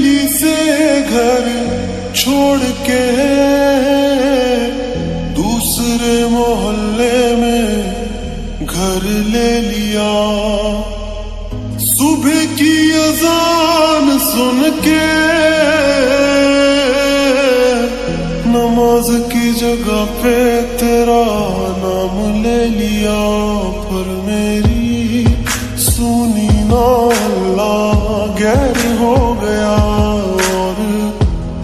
गली से घर छोड़ के दूसरे मोहल्ले में घर ले लिया। सुबह की अजान सुन के नमाज की जगह पे तेरा नाम ले लिया। पर मेरी सुनी ना अल्लाह गैर हो गया, और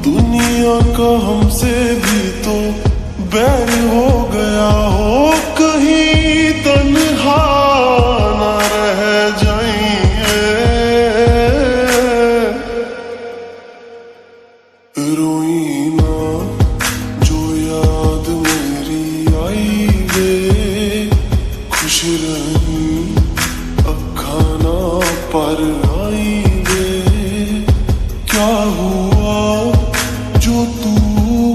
दुनिया का हमसे भी तो बैर हो गया। हो कहीं तन्हा न रह जाइए, रोई ना जो याद मेरी आई वे, खुश रही अखा ना पर आई वे। क्या हुआ जो तू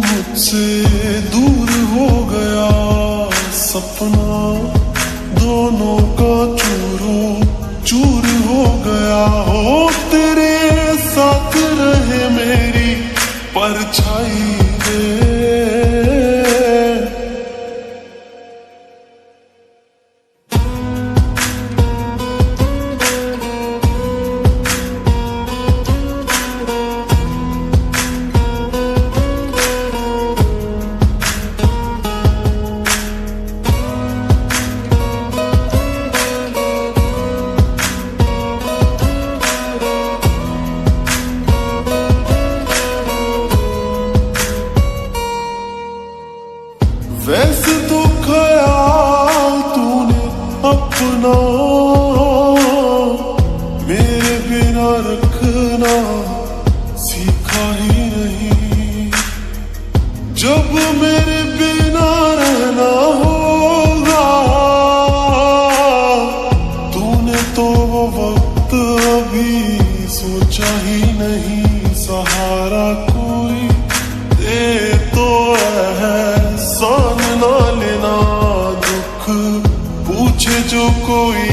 मुझसे दूर हो गया, सपना दोनों का चूरो चूर हो गया। हो तेरे साथ रहे मेरी परछाई वे। वैसे तो ख्याल तूने अपना मेरे बिना रखना सीखा ही नहीं। जब मेरे बिना रहना होगा, तूने तो वो वक्त अभी सोचा ही नहीं। सहारा कोई दे तो एहसान ना लेना, दुख पूछे जो कोई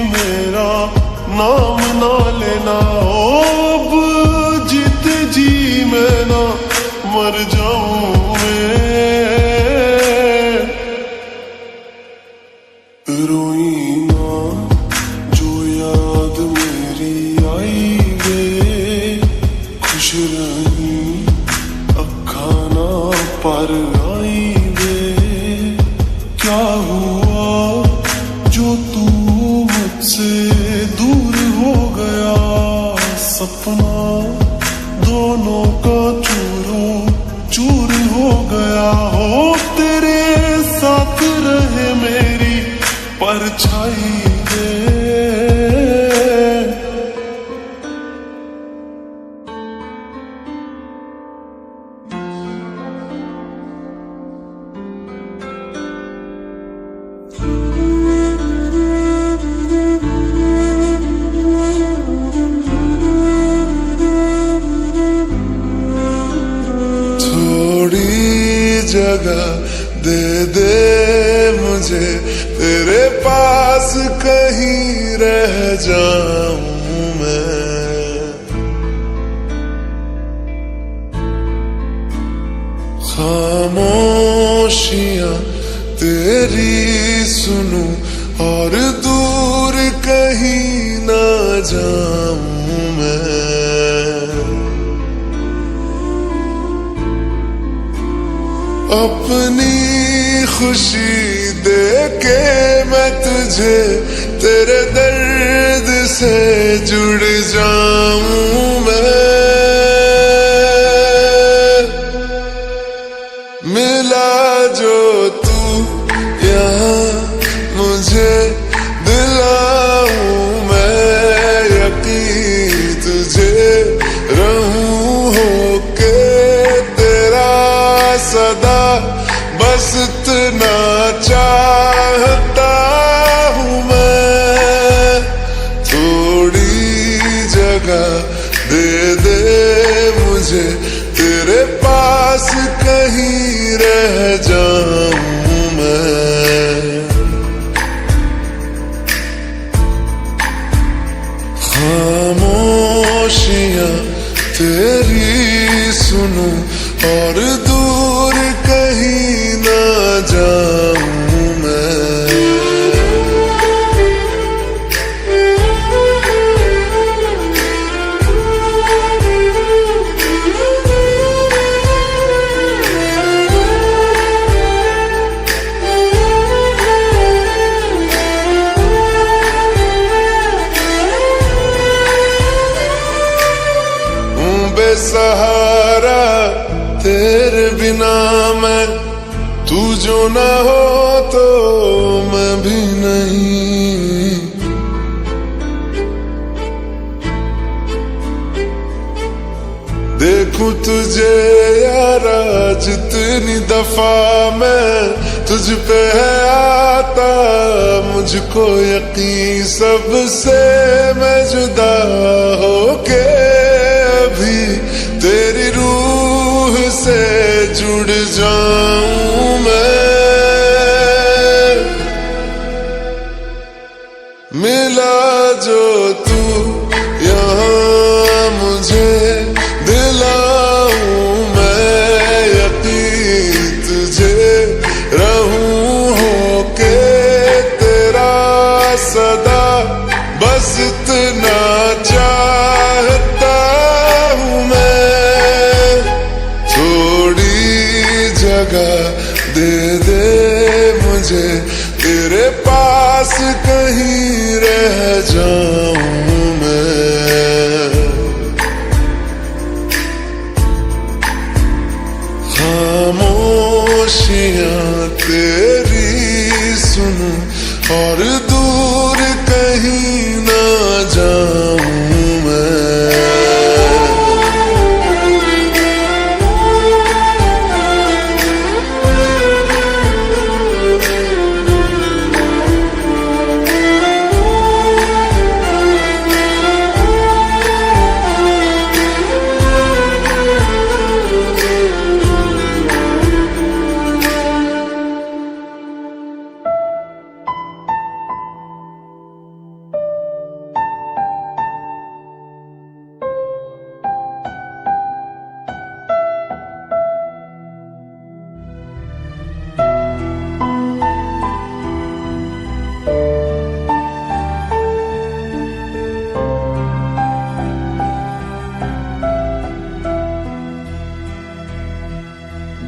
मेरा नाम ना लेना। अब जीत जी मैं ना मर जाऊं मैं, रोई ना जो याद मेरी आई वे, खुश रही अखा ना पर आई वे। क्या हुआ जो तू मुझसे दूर हो गया, सपना दोनों का चूरो चूर हो गया। हो तेरे साथ रहे मेरी परछाई वे। जगह दे दे मुझे तेरे पास, कहीं रह जाऊं मैं। खामोशियां तेरी सुनूं और दूर कहीं ना जाऊं मैं। अपनी खुशी दे के मैं तुझे तेरे दर्द से जुड़ जाऊं मैं। मिला जो तू यहाँ मुझे दिलाऊं मैं यकीन तुझे रहूं होके तेरा सदा, बस इतना चाहता हूँ मैं। थोड़ी जगह दे दे मुझे तेरे पास, कहीं रह जाऊं मैं। खामोशियां तेरी सुनूं और दूर कहीं ना जाऊं मैं। बेसहारा तेरे बिना मैं, तू जो ना हो तो मैं भी नहीं। देखूं तुझे यारा जितनी दफा मैं तुझ पे है आता, मुझको यकीन सबसे मैं जुदा होके भी तेरी रूह से जुड़ जाऊं मैं। मिला जो तू यहाँ मुझे दिलाऊं मैं यकीन तुझे रहूं होके तेरा सदा, बस इतना चाहता हूँ मैं। थोड़ी जगह दे दे मुझे तेरे पास, कहीं रह जाऊं मैं। खामोशियां तेरी सुनूं और दूर कहीं ना जाऊं मैं।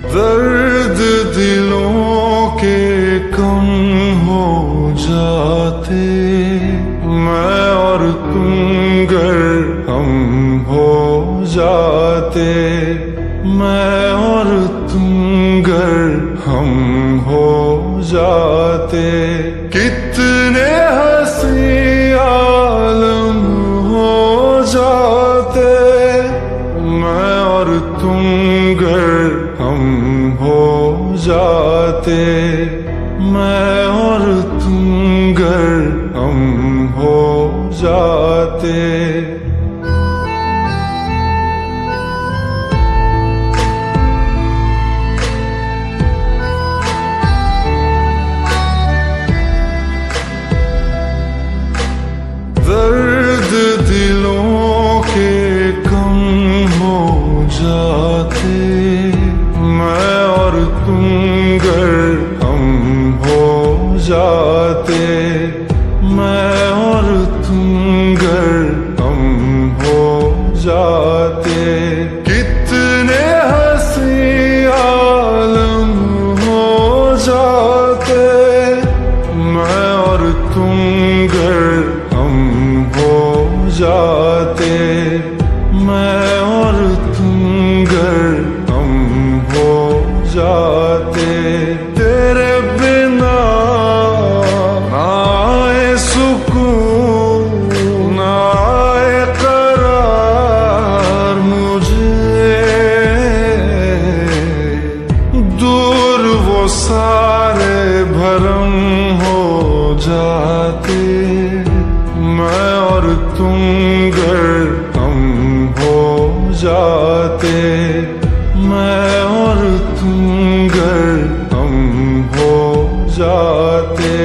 दर्द दिलों के कम हो जाते, मैं और तुम गर हम हो जाते, मैं और तुम गर हम हो जाते। कितने हंसी आलम हो जाते, मैं और तुम गर हम हो जाते, मैं और तुम गर हम हो जाते। दर्द दिलों के कम हो जाते, मैं और तुम गर हम हो जाते, मैं और तुम गर हम हो जाते। कितने हंसी आलम हो जाते, मैं और तुम गर हम हो जाते, मैं और तुम गर हम हो जाते। तेरे बिना ना आए सुकून, ना आए करार मुझे, दूर वो सारे भरम हो जाते, मैं और तुम गर हम हो जाते, मैं और तुम गर हम हो जाते।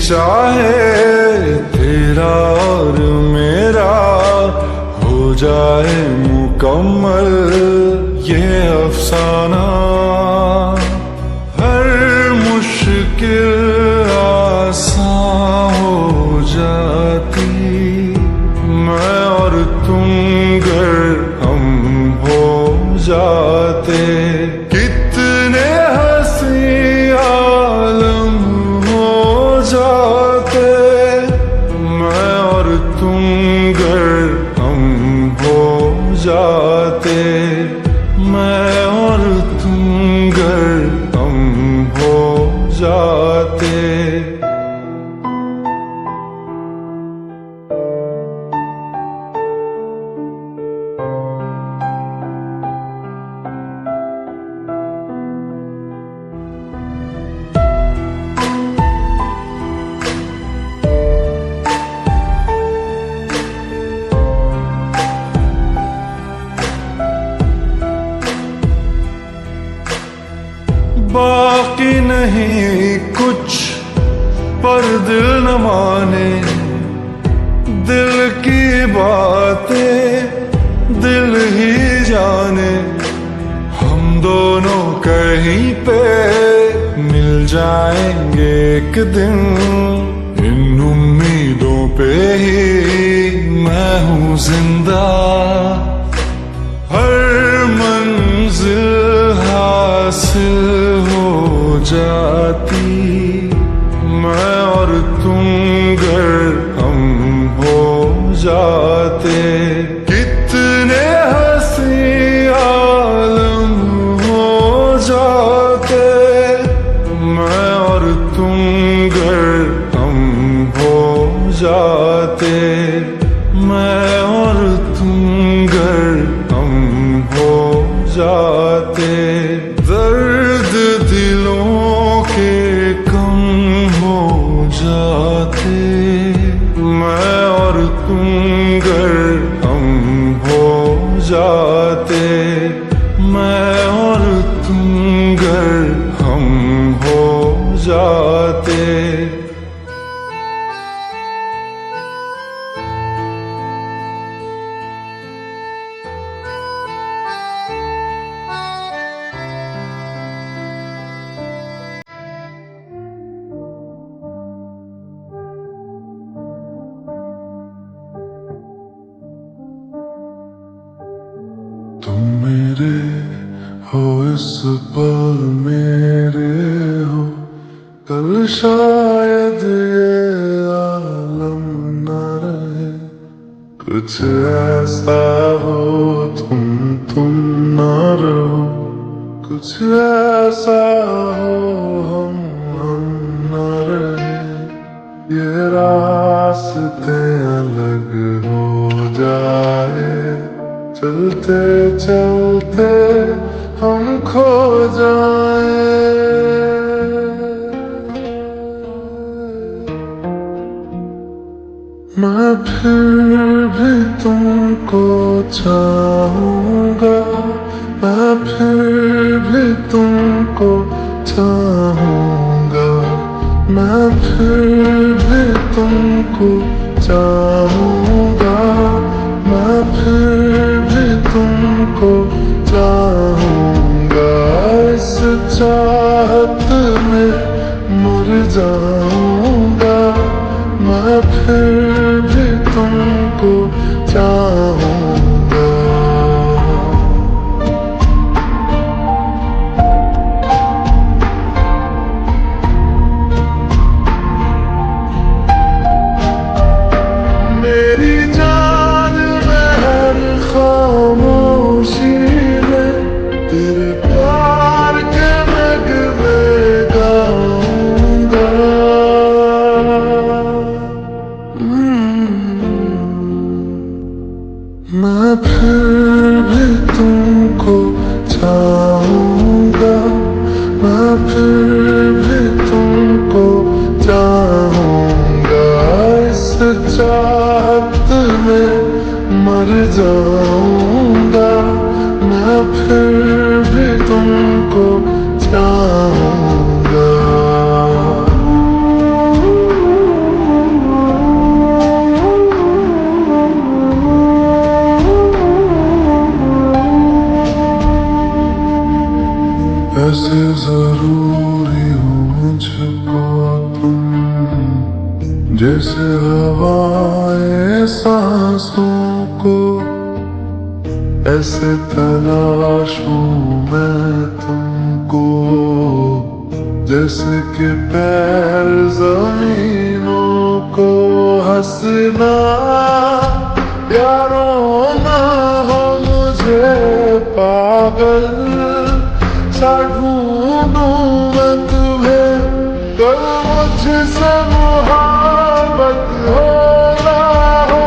चाहे तेरा और मेरा हो जाए मुकम्मल ये अफसाना। हर मुश्किल आसान हो जाती मैं और तुम गर हम हो जाते। कितने हंसी आलम हो जाते मैं और तुम गर हम हो जाते। मैं और तुम गर हम हो जाते। बाकी नहीं कुछ पर दिल न माने, दिल की बातें दिल ही जाने। हम दोनों कहीं पे मिल जाएंगे एक दिन, इन उम्मीदों पे ही मैं हूँ जिंदा। हर मंजिल हासिल हो जाती मैं और तुम गर हम हो जाते। कितने हंसी आलम हो जाते मैं और तुम गर हम हो जाते। मैं और तुम गर हम हो जाते। दर्द दिलों के कम हो जाते मैं और तुम गर हम हो जाते। मैं और तुम गर हम हो जाते। तुम मेरे हो इस पल मेरे हो, कल शायद ये आलम न रहे। कुछ ऐसा हो तुम न रहो, कुछ ऐसा हो हम न रहे। ये रास्ते अलग हो जाए, चलते चलते हम खो जाए। मैं फिर भी तुमको चाहूंगा, मैं फिर भी तुमको चाहूंगा। मैं फिर भी तुमको चाहूंगा, मैं फिर भी तुमको चाहूंगा। इस चाहत में मर जाऊंगा, मैं फिर भी तुमको चाहूंगा। मेरी जान में हर खामोशी में तेरे प्यार के नगमे गाऊंगा। मैं फिर भी तुमको चाहूंगा, मैं फिर भी तुमको चाहूंगा। इस चाहत में मर जाऊंगा, मैं फिर भी तुमको चाहूंगा। कैसे जरूरी हो मुझको तुम, जैसे हवाएं सांसों को, ऐसे तलाशूं मैं तुमको, जैसे कि पैर जमीनों को। हंसना यारो ना हो मुझे पागल सा ढूंढूं मैं तुम्हें, कल मुझसे मुहब्बत हो ना हो,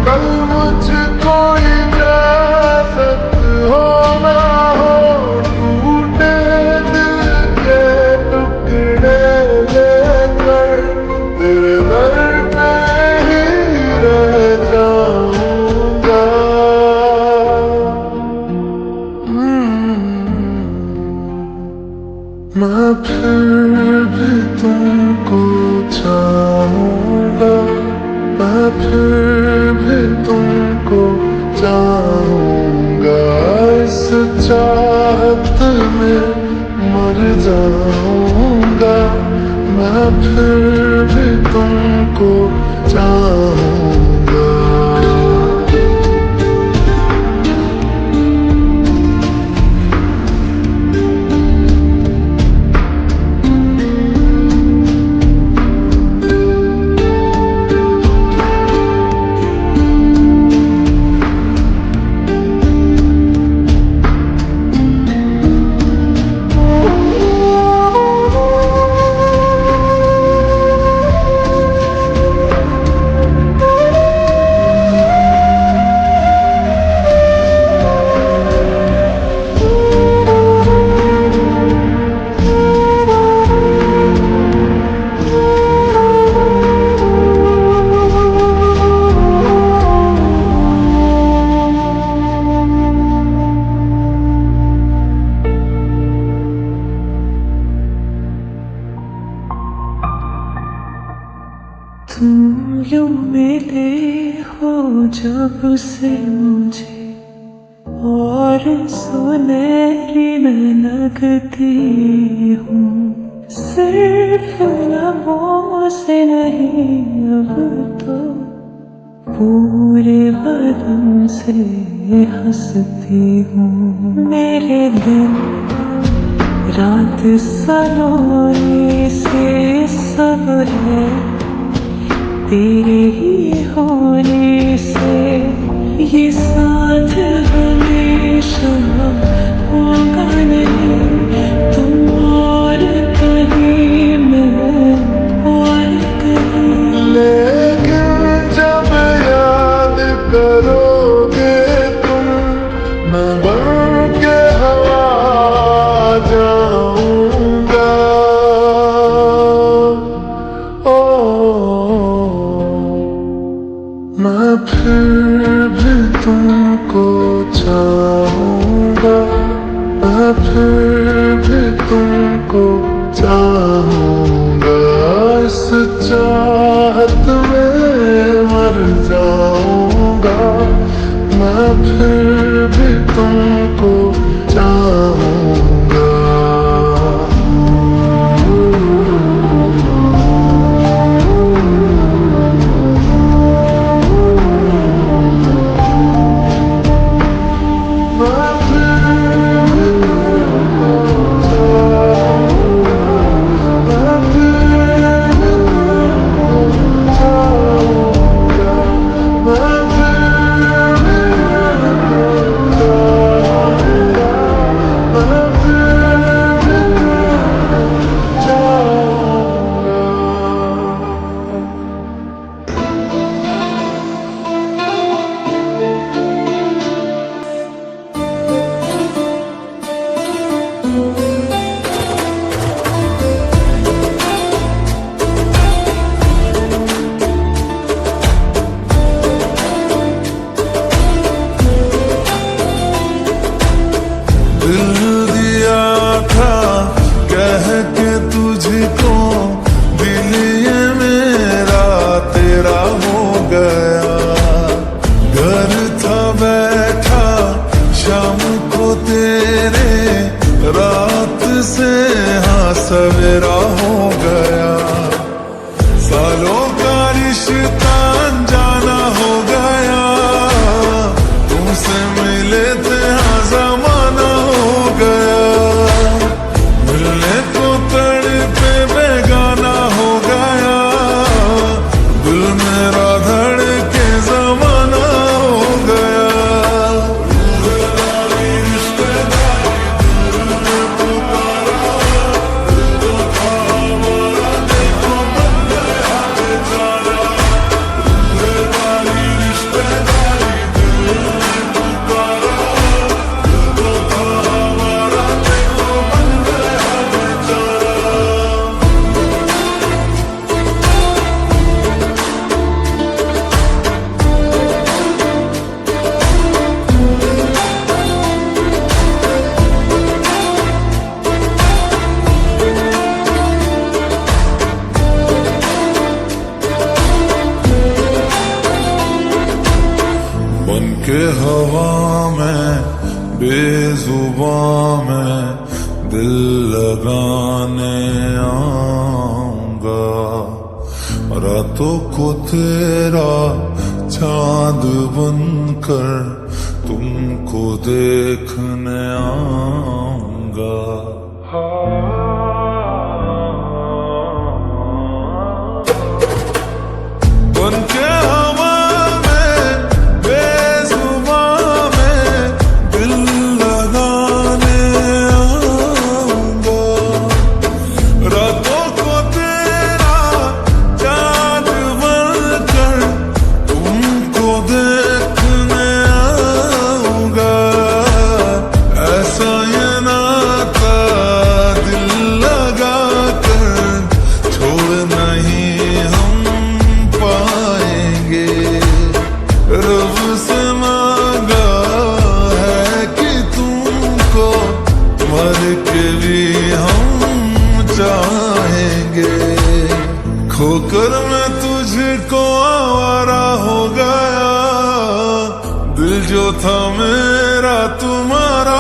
कल मुझको इजाजत हो ना हो, टूटे दिल के टुकड़े लेकर तेरे दर पे ही रह जाऊंगा। मैं फिर भी तुमको चाहूंगा, मैं फिर भी तुमको चाहूंगा, इस चाहत में मर जाऊंगा। मैं फिर भी तुमको चाहूंगा। तुम यूं मिले हो जब से मुझे, और सुनहरी मैं लगती हूँ। सिर्फ लबों से नहीं अब तो पूरे बदन से हंसती हूँ। मेरे दिन रात सलोने से सब है तेरे ही होने से, ये साथ हमेशा होगा नहीं, तुम और कहीं मैं और कहीं। लेकिन जब याद करोगे तुम, मैं बन के हवा जाऊंगा। मैं फिर भी तुमको चाहूंगा, मैं फिर भी तुमको चाहूंगा, इस चाहत में मर जाऊंगा। मैं फिर भी तुमको चाहूंगा। रात लेते हाँ जमाना हो गया, मिलने को तड़पे बेगाना हो गया, दिल मेरा धड़के जमाना हो गया। बन के हवा में बेजुबां में दिल लगाने आऊंगा, रातों को तेरा चांद बनकर तुमको देखने आऊंगा। बन के खोकर मैं तुझको आवारा हो गया, दिल जो था मेरा तुम्हारा